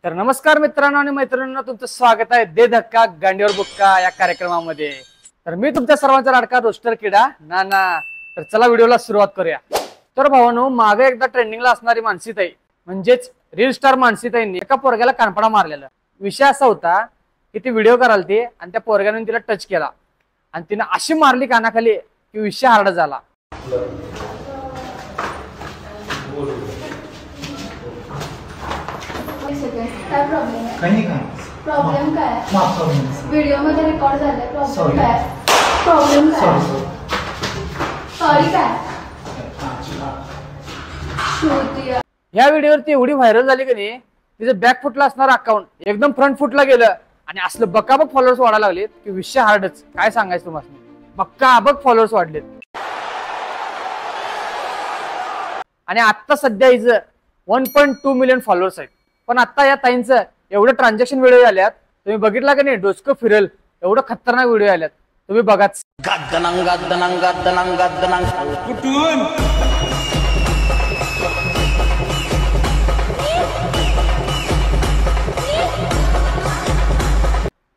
तर नमस्कार मित्रांनो आणि मैत्रिणींनो, तुमचं स्वागत आहे दे धक्का गांडीवर बुक्का या कार्यक्रमामध्ये। तर मी तुमच्या सर्वांचा लाडका रोस्टर किडा नाना। तर चला व्हिडिओला सुरुवात करूया। तर भावांनो, मागे एकदा ट्रेंडिंगला असणारी मानसीताई म्हणजेच रील स्टार मानसीताईंनी एका पोरग्याला कानफडा मारलेला। विषय असा होता की ती व्हिडिओ करालती आणि त्या पोरग्याने तिला टच केला आणि तिने अशी मारली कानाखाली की विषय हार्ड झाला। काय प्रॉब्लेम काय व्हिडिओ मध्ये रेकॉर्ड झालाय प्रॉब्लेम काय सॉरी काय या व्हिडिओवरती एवढी व्हायरल झाली की नाही, तिचं बॅक फुटला असणार अकाउंट एकदम फ्रंट फुटला गेलं आणि असलं बकाबक फॉलोअर्स वाढायला लागलेत की विषय हार्डच। काय सांगायचं तुम्हाला, बकाबक फॉलोअर्स वाढलेत। आणि आता सध्या हिचं 1.2 मिलियन फॉलोअर्स आहेत। पण आता या ताईंचं एवढं ट्रान्झॅक्शन व्हिडिओ आल्यात, तुम्ही बघितला की नाही, डोसकं फिरेल एवढं खतरनाक व्हिडिओ आल्यात, तुम्ही बघाच।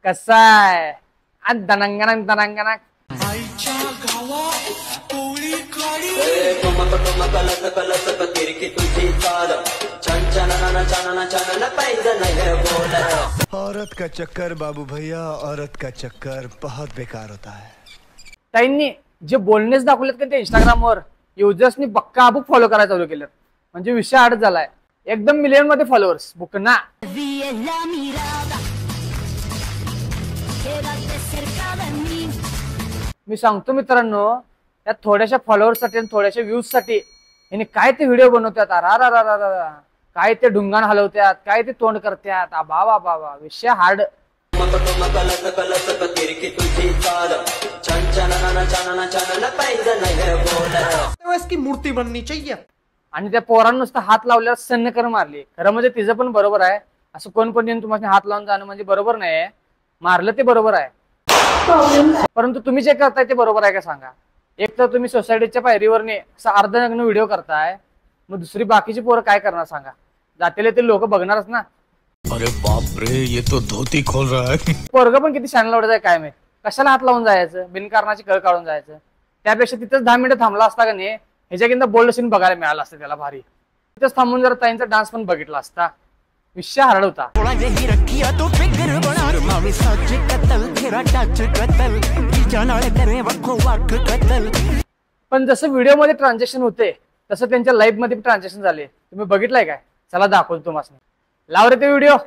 कसाय दनंगनंग दनंगनंग औरत का चक्कर बाबू भैया, औरत का चक्कर बहुत बेकार होता है। ताईंनी जे बोलणेच दाखवलेत की ते इंस्टाग्रामवर युजर्सनी बक्काबुक फॉलो करायला चालू केलं, म्हणजे विषय हार्ड झालाय। एकदम मिलियन मध्ये फॉलोअर्स बुकना। मी सांगतो मित्रांनो, या थोड्याशा फॉलोअर्स साठी आणि थोड्याशा व्ह्यूज साठी यांनी काय ते व्हिडिओ बनवतात, अरा काय ते ढुंगाण हलवतात, काय ते तोंड करतात, बाबा बाबा विषय हार्ड। की मूर्ती बननी चाहिए। आणि त्या पोरांना नुसतं हात लावल्यावर सन्नकर मारली। खरं म्हणजे तिचं पण बरोबर आहे, असं कोण पण येऊन तुम्हाला हात लावून जाणं म्हणजे बरोबर नाही। मारलं ते बरोबर आहे, परंतु तुम्ही जे करताय ते बरोबर आहे का सांगा। एक तर तुम्ही सोसायटीच्या पायरीवरने असं अर्धनग्न व्हिडिओ करताय, मग दुसरी बाकीची पोरं काय करणार सांगा, जातेले ते लोक बघणारच ना। अरे बाप रे, ये तो धोती खोल रहा है। पोरग पण किती शान लावत आहे काय माहित, कशाला हात लावून जायचं, बिनकारणाची कळ काढून जायचं। त्यापेक्षा तिथंच 10 मिनिटं थांबला असता का नाही, ह्याच्याकिंत बोल्ड सीन बघायला मिळालं असतं त्याला भारी। तिथंच थांबून जरा ताईंचा डान्स पण बघितला असता, विषय हार्ड होता। पण जसं व्हिडिओ मध्ये ट्रान्झॅक्शन होते तसं त्यांच्या लाईव्ह मध्ये ट्रान्झॅक्शन झाले, तुम्ही बघितलंय काय? चला दाखवतो तुम्हाला, लाव रे ते व्हिडिओ।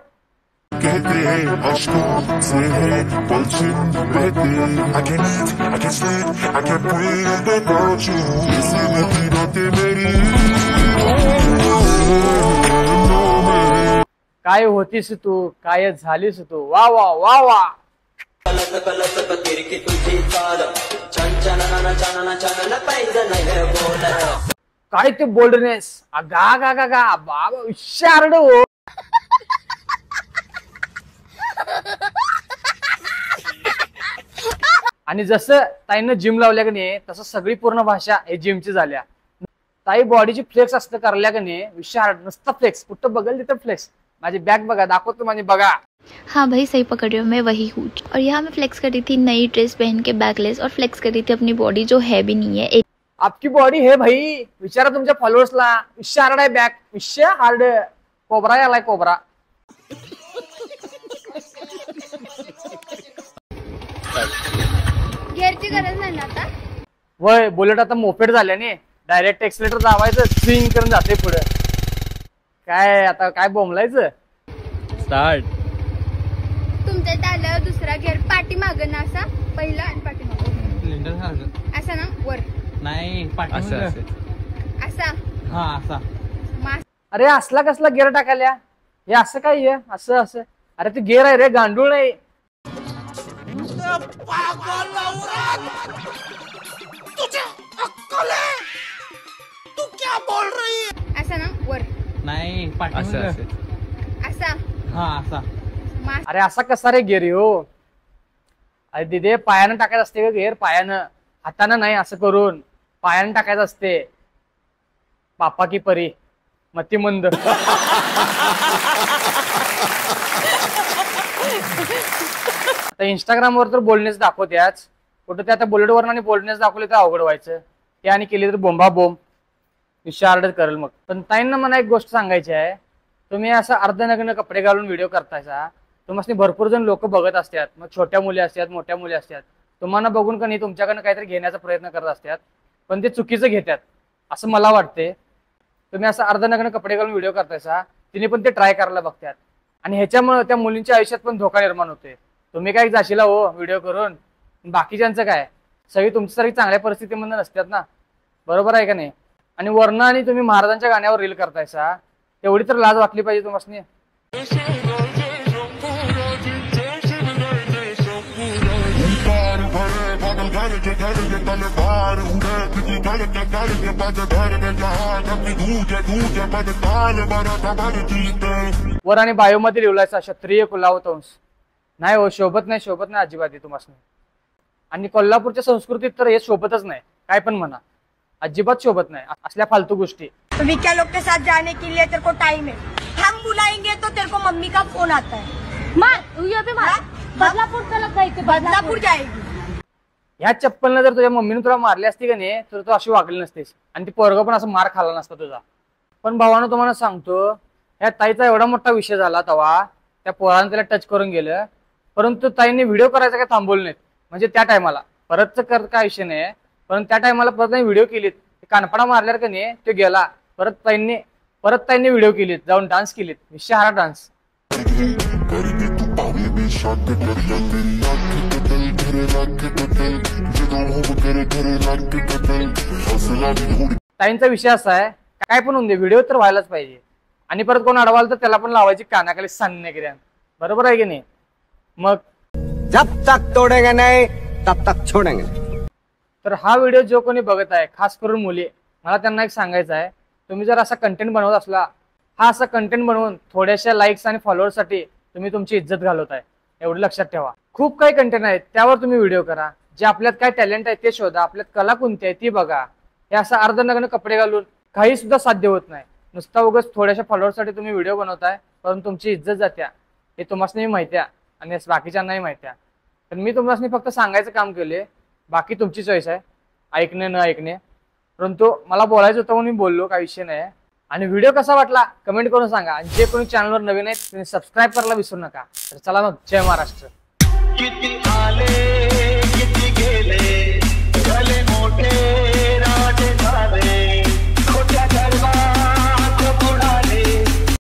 काय होतीस तू, काय झालीस तू, वा वा वा वा। काय ते बोल्डनेस, गा गा गा गा बाबा विषय हार्ड हो। आणि जसं ताईनं जिम लावल्या की नाही, तसं सगळी पूर्ण भाषा हे जिमची झाल्या। ताई बॉडीची फ्लेक्स असतं करल्या की नाही, विषय हार्ड नुसतं फ्लेक्स, कुठं बघल तिथं फ्लेक्स। माझी बैग बघा, दाखवतो माझी बघा। हाँ भाई सही पकड़ रहे हो, मैं वही हूँ। और यहाँ मैं फ्लेक्स कर रही थी नई ड्रेस पहन के बैकलेस, और फ्लेक्स कर रही थी अपनी बॉडी जो है भी नहीं है। आपकी बॉडी है भाई, विचारा तुमच्या फॉलोअर्सला। विषय हार्ड आहे, बॅक विषय हार्ड, कोबरा आलाय कोबरा। गिअरची गरज नाही ना आता। वय बुलेट आता मोपेड झाल्याने डायरेक्ट एक्सिलेटर दाबायचं, स्विंग करून जाते पुढे। काय आता काय बोंबलायचं, स्टार्ट। तुमच्या इथे आल्यावर दुसरा गिअर पाठी मागं ना, असा पहिला आणि पाठी मागं असा ना, वर नाही असा हा असा। अरे असला कसला गिअर टाकायला, हे असं काय आहे, असं असं। अरे ते गिअर आहे रे, गांडूळ नाही। तू क्या बोल रही है? असा ना, वर नाही असा हा असा। अरे असा कसा रे गिअर हो? अरे दिदे पायानं टाकायचं असते का गिअर? पायानं, हातानं नाही, असं करून पायानं टाकायचं असते। पापा की परी मती मंद आता इंस्टाग्रामवर तर बोलणेच दाखवत्याच, कुठं ते आता बुलेटवर आणि बोलणेच दाखवले तर अवघड व्हायचं, ते आणि केली तर बोंबा बोंब विशारडच करेल मग. पण ताईंना मला एक गोष्ट सांगायची आहे, तुम्ही असं अर्धनग्न कपडे घालून व्हिडिओ करतायसा, तुम्हाला भरपूर जण लोक बघत असतात, मग छोट्या मुली असतात मोठ्या मुली असतात, तुम्हाला बघून का नाही तुमच्याकडनं काहीतरी घेण्याचा प्रयत्न करत असतात, पण ते चुकीचं घेतात असं मला वाटते. तुम्ही असं अर्धनग्न कपडे घालून व्हिडिओ करतायसा, तिने पण ते ट्राय करायला बघतात आणि ह्याच्यामुळे त्या मुलींच्या आयुष्यात पण धोका निर्माण होते. तुम्ही काय जाशीला हो व्हिडिओ करून, बाकीच्यांचं काय, सगळी तुमच्यासारखी चांगल्या परिस्थितीमध्ये नसतात ना, बरोबर आहे का नाही. आणि वर्ण आणि तुम्ही महाराजांच्या गाण्यावर रील करतायसा, तेवढी तर लाज वाटली पाहिजे तुम्हाला. वर आणि बायो मध्ये लिहिलायचा क्षत्रिय कुलावतंस, नाही हो, शोभत नाही, शोभत नाही अजिबात तुम्हाला. आणि कोल्हापूरच्या संस्कृतीत तर हे शोभतच नाही, काय पण म्हणा, अजिबात शोभत नाही असल्या फालतू गोष्टी. विक्या लोग के साथ जाने के लिए तेरे को टाइम है, हम बुलाएंगे तो तेरे को मम्मी का फोन आता है, बदलापुर जाएगी. ह्या चप्पलनं जर तुझ्या मम्मीने तुला मारली असती का नाही, तर तू अशी वागली नसतेस आणि ती पोरगं पण असं मार खाल्ला नसता तुझा. पण भावानं तुम्हाला सांगतो, ह्या ताईचा एवढा मोठा विषय झाला तेव्हा त्या पोरानं त्याला टच करून गेलं, परंतु ताईने व्हिडिओ करायचा काय थांबवलं नाहीत. म्हणजे त्या टायमाला परतच कर काय विषय नाही, पण त्या टायमाला परत नाही व्हिडिओ केलीत, कानपडा मारल्यावर का नाही तो गेला, परत ताईंनी व्हिडिओ केलीत, जाऊन डान्स केलीत, विषहारा डान्स. ताईंचा विषय असा आहे, काय पण होऊन दे व्हिडिओ तर व्हायलाच पाहिजे. आणि परत कोण अडवाल तर त्याला पण लावायची कानाखाली सांगण्याकऱ्या, बरोबर आहे की नाही. मग जब तक तोड़ेंगे नहीं तब तक छोड़ेंगे. तर हा व्हिडिओ जो कोणी बघत आहे, खास करून मुली, मला त्यांना एक सांगायचं आहे, तुम्ही जर असा कंटेंट बनवत असला, हा असा कंटेंट बनवून थोड्याशा लाईक्स आणि फॉलोअर्ससाठी तुम्ही तुमची इज्जत घालवताय, एवढं लक्षात ठेवा. खूप काही कंटेंट आहेत, त्यावर तुम्ही व्हिडिओ करा, जे आपल्यात काय टॅलेंट आहे ते शोधा, आपल्यात कला कोणती आहे ती बघा. हे असं अर्धनग्न कपडे घालून काही सुद्धा साध्य होत नाही. नुसता उगाच थोड्याशा फॉलोअर्ससाठी तुम्ही व्हिडिओ बनवताय, परंतु तुमची इज्जत जात्या, हे तुम्हाला माहिती आहे आणि बाकीच्यांनाही माहिती आहे. तर मी तुम्हाला फक्त सांगायचं काम केले, बाकी तुमची चॉईस आहे, ऐकणे न ऐकणे. परंतु मला बोलायचं होतं म्हणून मी बोललो, काही विषय नाही. आणि व्हिडिओ कसा वाटला कमेंट करून सांगा. आणि जे कोणी चॅनलवर नवीन आहेत त्यांनी सबस्क्राईब करायला विसरू नका. तर चला मग, जय महाराष्ट्र.